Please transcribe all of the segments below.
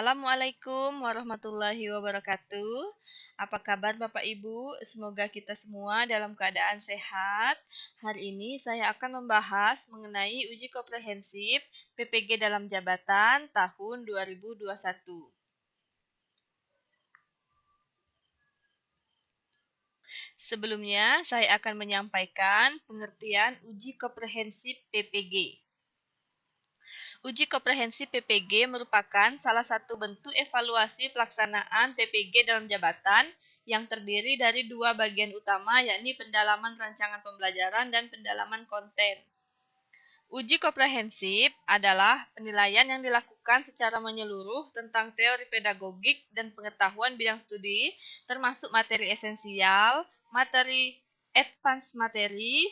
Assalamualaikum warahmatullahi wabarakatuh. Apa kabar Bapak Ibu? Semoga kita semua dalam keadaan sehat. Hari ini saya akan membahas mengenai uji komprehensif PPG dalam jabatan tahun 2021. Sebelumnya, saya akan menyampaikan pengertian uji komprehensif PPG. Uji komprehensif PPG merupakan salah satu bentuk evaluasi pelaksanaan PPG dalam jabatan yang terdiri dari dua bagian utama, yakni pendalaman rancangan pembelajaran dan pendalaman konten. Uji komprehensif adalah penilaian yang dilakukan secara menyeluruh tentang teori pedagogik dan pengetahuan bidang studi, termasuk materi esensial, materi advance materi,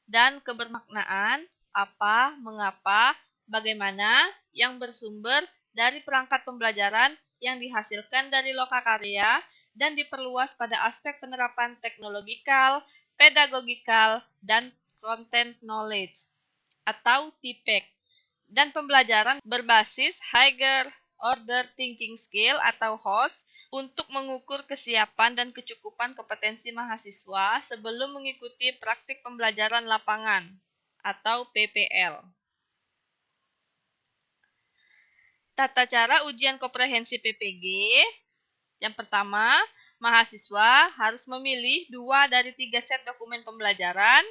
dan kebermaknaan, apa, mengapa, bagaimana, yang bersumber dari perangkat pembelajaran yang dihasilkan dari lokakarya dan diperluas pada aspek penerapan teknologikal, pedagogikal, dan content knowledge atau TPEC, dan pembelajaran berbasis Higher Order Thinking Skill atau HOTS untuk mengukur kesiapan dan kecukupan kompetensi mahasiswa sebelum mengikuti praktik pembelajaran lapangan atau PPL. Tata cara ujian komprehensif PPG. Yang pertama, mahasiswa harus memilih 2 dari 3 set dokumen pembelajaran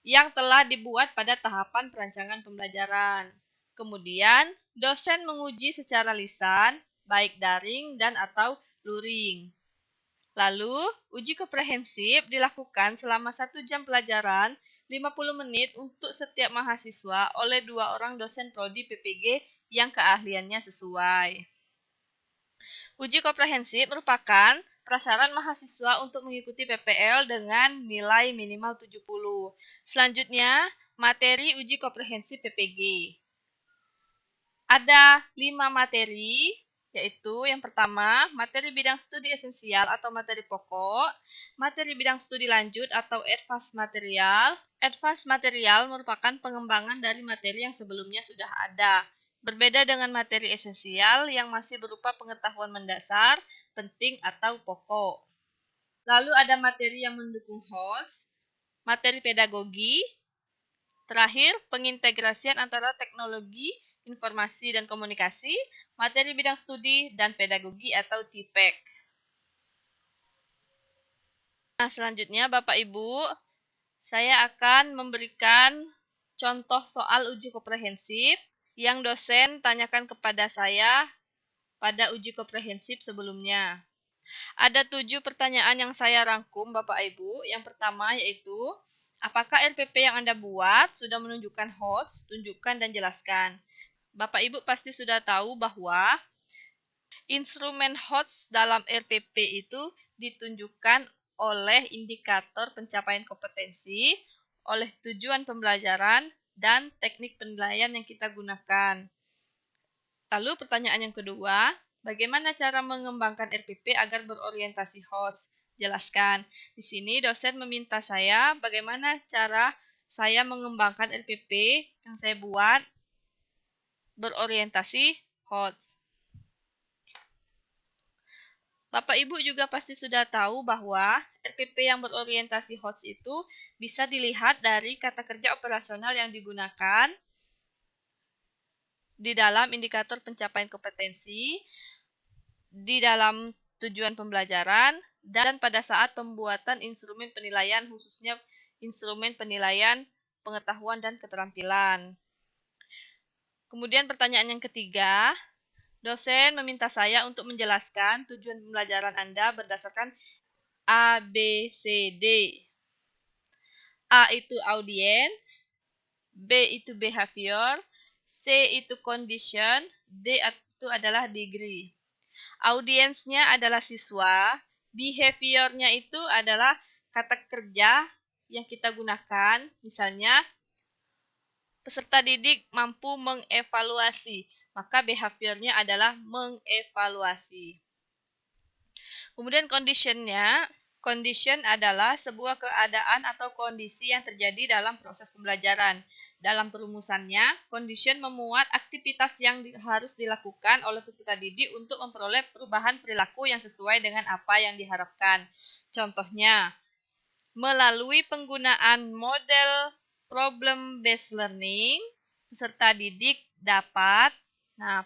yang telah dibuat pada tahapan perancangan pembelajaran. Kemudian, dosen menguji secara lisan, baik daring dan atau luring. Lalu, uji komprehensif dilakukan selama 1 jam pelajaran, 50 menit untuk setiap mahasiswa oleh 2 orang dosen prodi PPG yang keahliannya sesuai. Uji komprehensif merupakan prasyarat mahasiswa untuk mengikuti PPL dengan nilai minimal 70. Selanjutnya, materi uji komprehensif PPG. Ada 5 materi, yaitu yang pertama, materi bidang studi esensial atau materi pokok, materi bidang studi lanjut atau advance material. Advance material merupakan pengembangan dari materi yang sebelumnya sudah ada. Berbeda dengan materi esensial yang masih berupa pengetahuan mendasar, penting, atau pokok. Lalu ada materi yang mendukung HOTS, materi pedagogi, terakhir pengintegrasian antara teknologi, informasi dan komunikasi, materi bidang studi, dan pedagogi atau TPEC. Nah, selanjutnya Bapak Ibu, saya akan memberikan contoh soal uji komprehensif yang dosen tanyakan kepada saya pada uji komprehensif sebelumnya. Ada 7 pertanyaan yang saya rangkum Bapak Ibu. Yang pertama yaitu, apakah RPP yang Anda buat sudah menunjukkan HOTS? Tunjukkan dan jelaskan. Bapak Ibu pasti sudah tahu bahwa instrumen HOTS dalam RPP itu ditunjukkan oleh indikator pencapaian kompetensi, oleh tujuan pembelajaran, dan teknik penilaian yang kita gunakan. Lalu pertanyaan yang kedua, bagaimana cara mengembangkan RPP agar berorientasi HOTS? Jelaskan. Di sini dosen meminta saya bagaimana cara saya mengembangkan RPP yang saya buat berorientasi HOTS. Bapak Ibu juga pasti sudah tahu bahwa RPP yang berorientasi HOTS itu bisa dilihat dari kata kerja operasional yang digunakan di dalam indikator pencapaian kompetensi, di dalam tujuan pembelajaran, dan pada saat pembuatan instrumen penilaian, khususnya instrumen penilaian pengetahuan dan keterampilan. Kemudian pertanyaan yang ketiga, dosen meminta saya untuk menjelaskan tujuan pembelajaran Anda berdasarkan A, B, C, D. A itu audience, B itu behavior, C itu condition, D itu adalah degree. Audiensnya adalah siswa, behaviornya itu adalah kata kerja yang kita gunakan, misalnya peserta didik mampu mengevaluasi, maka behaviornya adalah mengevaluasi. Kemudian condition adalah sebuah keadaan atau kondisi yang terjadi dalam proses pembelajaran. Dalam perumusannya, condition memuat aktivitas yang harus dilakukan oleh peserta didik untuk memperoleh perubahan perilaku yang sesuai dengan apa yang diharapkan. Contohnya, melalui penggunaan model problem-based learning, peserta didik dapat,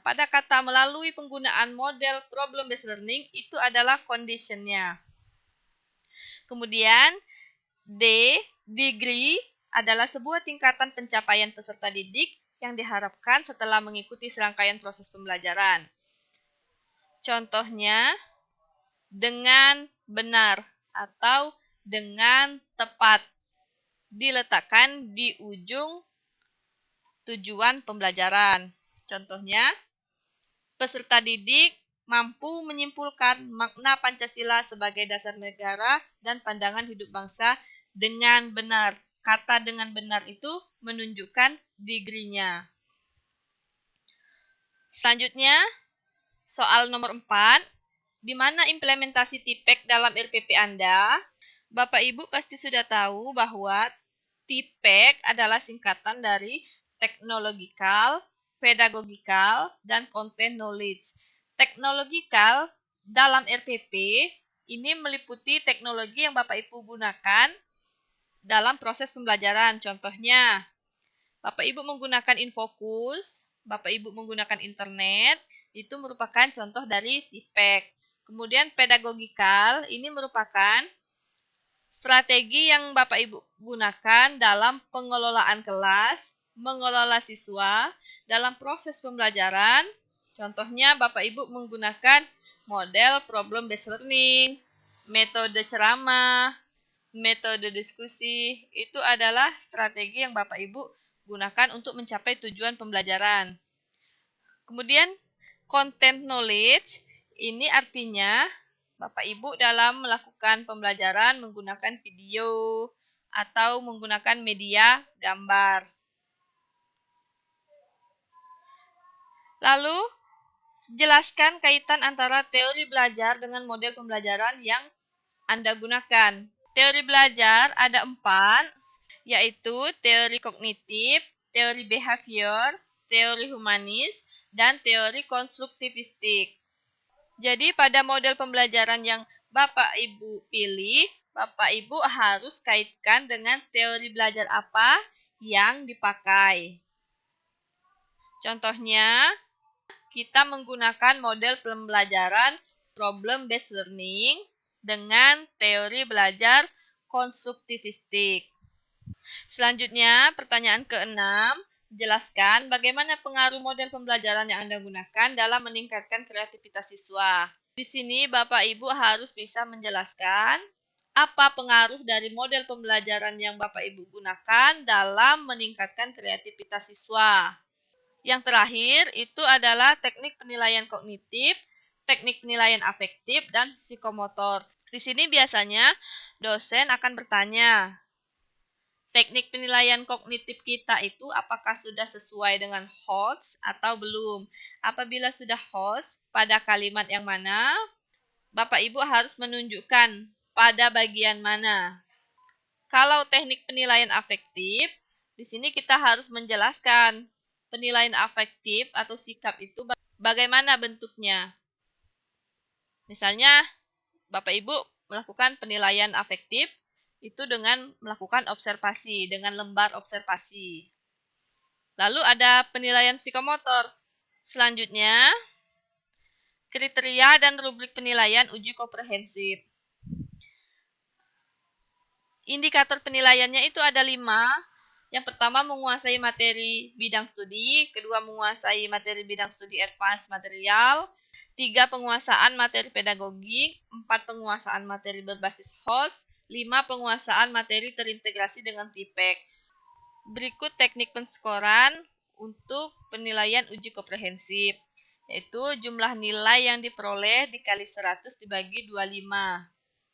pada kata melalui penggunaan model problem-based learning, itu adalah condition-nya. Kemudian, degree adalah sebuah tingkatan pencapaian peserta didik yang diharapkan setelah mengikuti serangkaian proses pembelajaran. Contohnya, dengan benar atau dengan tepat diletakkan di ujung tujuan pembelajaran. Contohnya, peserta didik mampu menyimpulkan makna Pancasila sebagai dasar negara dan pandangan hidup bangsa dengan benar. Kata dengan benar itu menunjukkan degree-nya. Selanjutnya, soal nomor 4. Di mana implementasi TPEK dalam RPP Anda? Bapak Ibu pasti sudah tahu bahwa TPEK adalah singkatan dari Technological, Pedagogical, dan Content Knowledge. Technological dalam RPP ini meliputi teknologi yang Bapak Ibu gunakan dalam proses pembelajaran. Contohnya, Bapak Ibu menggunakan Infocus, Bapak Ibu menggunakan internet, itu merupakan contoh dari TPEK. Kemudian pedagogikal, ini merupakan strategi yang Bapak Ibu gunakan dalam pengelolaan kelas, mengelola siswa, dalam proses pembelajaran. Contohnya Bapak Ibu menggunakan model problem-based learning, metode ceramah, metode diskusi, itu adalah strategi yang Bapak Ibu gunakan untuk mencapai tujuan pembelajaran. Kemudian, content knowledge, ini artinya Bapak Ibu dalam melakukan pembelajaran menggunakan video atau menggunakan media gambar. Lalu, jelaskan kaitan antara teori belajar dengan model pembelajaran yang Anda gunakan. Teori belajar ada 4, yaitu teori kognitif, teori behavior, teori humanis, dan teori konstruktivistik. Jadi pada model pembelajaran yang Bapak Ibu pilih, Bapak Ibu harus kaitkan dengan teori belajar apa yang dipakai. Contohnya, kita menggunakan model pembelajaran problem-based learning dengan teori belajar konstruktivistik. Selanjutnya, pertanyaan ke-6, jelaskan bagaimana pengaruh model pembelajaran yang Anda gunakan dalam meningkatkan kreativitas siswa. Di sini Bapak Ibu harus bisa menjelaskan apa pengaruh dari model pembelajaran yang Bapak Ibu gunakan dalam meningkatkan kreativitas siswa. Yang terakhir itu adalah teknik penilaian kognitif, teknik penilaian afektif, dan psikomotor. Di sini biasanya dosen akan bertanya, teknik penilaian kognitif kita itu apakah sudah sesuai dengan HOTS atau belum? Apabila sudah HOTS, pada kalimat yang mana? Bapak Ibu harus menunjukkan pada bagian mana. Kalau teknik penilaian afektif, di sini kita harus menjelaskan penilaian afektif atau sikap itu bagaimana bentuknya. Misalnya, Bapak Ibu melakukan penilaian afektif itu dengan melakukan observasi, dengan lembar observasi. Lalu ada penilaian psikomotor. Selanjutnya, kriteria dan rubrik penilaian uji komprehensif. Indikator penilaiannya itu ada 5. Yang pertama, menguasai materi bidang studi. Kedua, menguasai materi bidang studi advance material. 3, penguasaan materi pedagogik. 4, penguasaan materi berbasis HOTS. 5, penguasaan materi terintegrasi dengan TPEK. Berikut teknik penskoran untuk penilaian uji komprehensif, yaitu jumlah nilai yang diperoleh dikali 100 dibagi 25.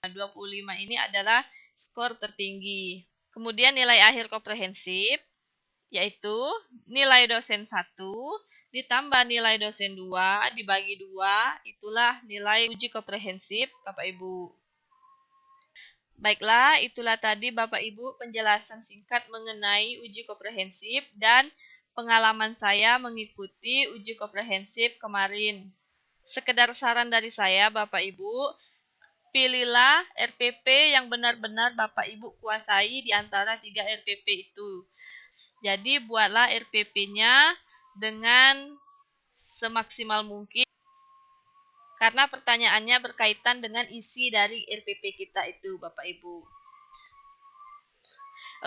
25 ini adalah skor tertinggi. Kemudian nilai akhir komprehensif, yaitu nilai dosen 1 ditambah nilai dosen 2 dibagi 2, itulah nilai uji komprehensif Bapak Ibu. Baiklah, itulah tadi Bapak Ibu penjelasan singkat mengenai uji komprehensif dan pengalaman saya mengikuti uji komprehensif kemarin. Sekedar saran dari saya Bapak Ibu, pilihlah RPP yang benar-benar Bapak Ibu kuasai di antara 3 RPP itu. Jadi buatlah RPP-nya dengan semaksimal mungkin karena pertanyaannya berkaitan dengan isi dari RPP kita itu Bapak Ibu.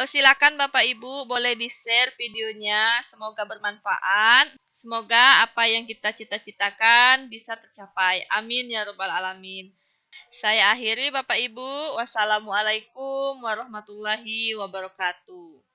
Silakan Bapak Ibu boleh di-share videonya, semoga bermanfaat. Semoga apa yang kita cita-citakan bisa tercapai. Amin ya rabbal alamin. Saya akhiri Bapak Ibu. Wassalamualaikum warahmatullahi wabarakatuh.